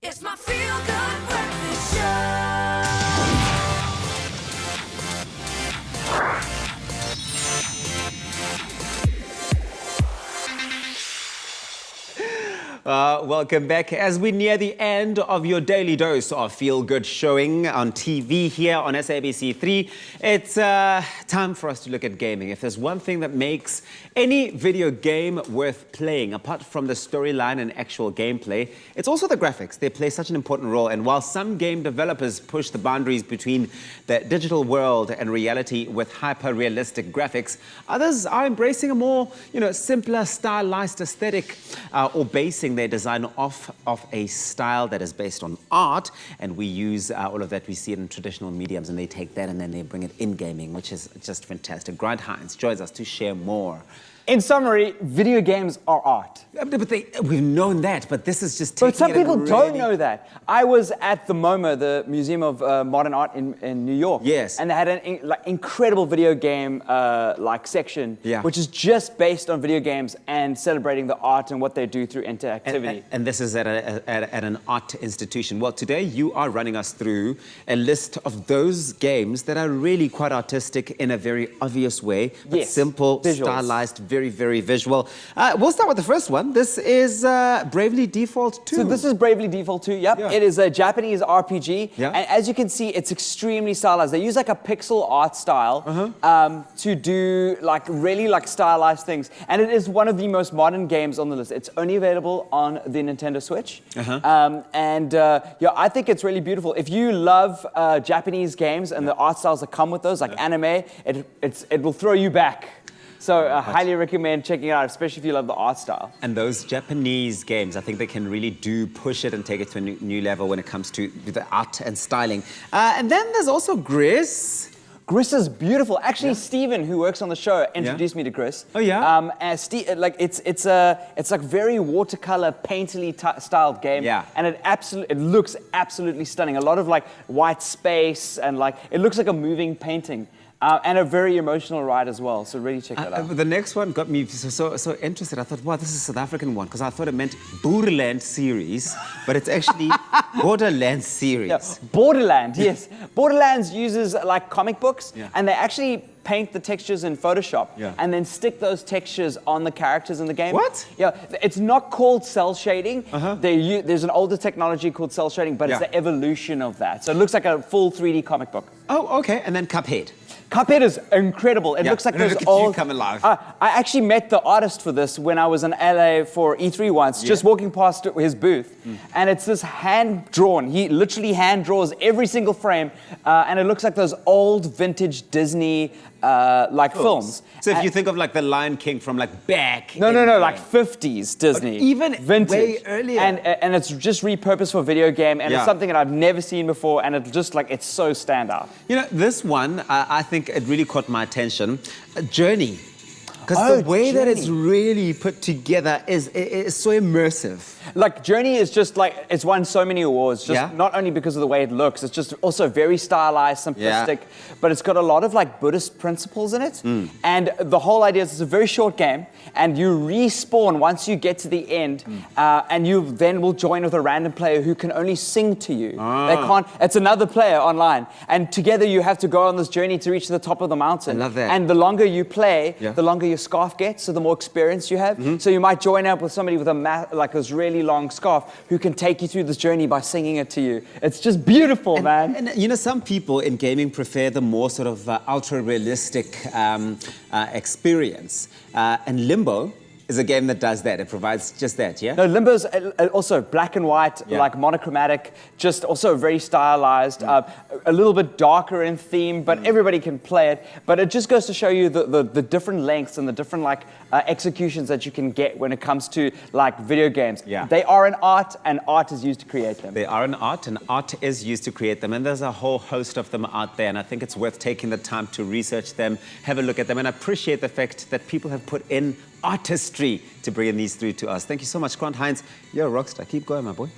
It's my feel-good breakfast show. Welcome back as we near the end of your daily dose of feel-good showing on TV here on SABC3. It's time for us to look at gaming. If there's one thing that makes any video game worth playing, apart from the storyline and actual gameplay, it's also the graphics. They play such an important role. And while some game developers push the boundaries between the digital world and reality with hyper-realistic graphics, others are embracing a more, simpler, stylized aesthetic or basing their design off of a style that is based on art, and we use all of that. We see it in traditional mediums, and they take that and then they bring it in gaming, which is just fantastic. Grant Hines joins us to share more. In summary, video games are art. But we've known that, but this is just taking But some people really... don't know that. I was at the MoMA, the Museum of Modern Art in New York. Yes. And they had an incredible video game section, Yeah. which is just based on video games and celebrating the art and what they do through interactivity. And this is at an art institution. Well, today you are running us through a list of those games that are really quite artistic in a very obvious way, but Yes. simple, Visuals. stylized, very, very visual. We'll start with the first one. This is Bravely Default 2. So this is Bravely Default 2, yep. Yeah. It is a Japanese RPG, Yeah. and as you can see, it's extremely stylized. They use like a pixel art style to do really stylized things, and it is one of the most modern games on the list. It's only available on the Nintendo Switch, I think it's really beautiful. If you love Japanese games and the art styles that come with those, like anime, it will throw you back. So I highly recommend checking it out, especially if you love the art style. And those Japanese games, I think they can really do push it and take it to a new level when it comes to the art and styling. And then there's also Gris. Gris is beautiful. Actually, Steven, who works on the show, introduced me to Gris. Oh yeah. It's like very watercolor, painterly styled game. Yeah. And it looks absolutely stunning. A lot of white space and it looks like a moving painting. And a very emotional ride as well, so really check that out. The next one got me so interested. I thought, wow, this is a South African one, because I thought it meant Borderlands series, but it's actually Borderlands series. Yeah, Borderlands, yes. Borderlands uses comic books, and they actually paint the textures in Photoshop, and then stick those textures on the characters in the game. What? Yeah, it's not called cell shading. There's an older technology called cell shading, but it's the evolution of that. So it looks like a full 3D comic book. Oh, okay. And then Cuphead. Cuphead is incredible. It looks like those look at old... you come alive. I actually met the artist for this when I was in LA for E3 once, just walking past his booth. And it's this hand-drawn. He literally hand-draws every single frame, and it looks like those old vintage Disney films. So if you think of the Lion King from back... No, 50s Disney. Even vintage. Way earlier. And it's just repurposed for video game, and it's something that I've never seen before, and it's just it's so standout. This one, I think it really caught my attention. Journey. Because the way that it's really put together is so immersive. Journey is just it's won so many awards, not only because of the way it looks, it's just also very stylized, simplistic, but it's got a lot of Buddhist principles in it. And the whole idea is it's a very short game, and you respawn once you get to the end, and you then will join with a random player who can only sing to you. They can't, it's another player online, and together you have to go on this journey to reach the top of the mountain. I love that. And the longer you play, the longer your scarf gets, so the more experience you have. So you might join up with somebody with this really long scarf who can take you through this journey by singing it to you. It's just beautiful, man. And some people in gaming prefer the more sort of ultra-realistic experience. And Limbo is a game that does that. It provides just that, yeah? No, Limbo's also black and white, monochromatic, just also very stylized, a little bit darker in theme, but everybody can play it. But it just goes to show you the different lengths and the different executions that you can get when it comes to video games. They are an art, and art is used to create them. They are an art, and art is used to create them. And there's a whole host of them out there, and I think it's worth taking the time to research them, have a look at them, and I appreciate the fact that people have put in artistry to bring these through to us. Thank you so much, Grant Hines. You're a rock star. Keep going, my boy.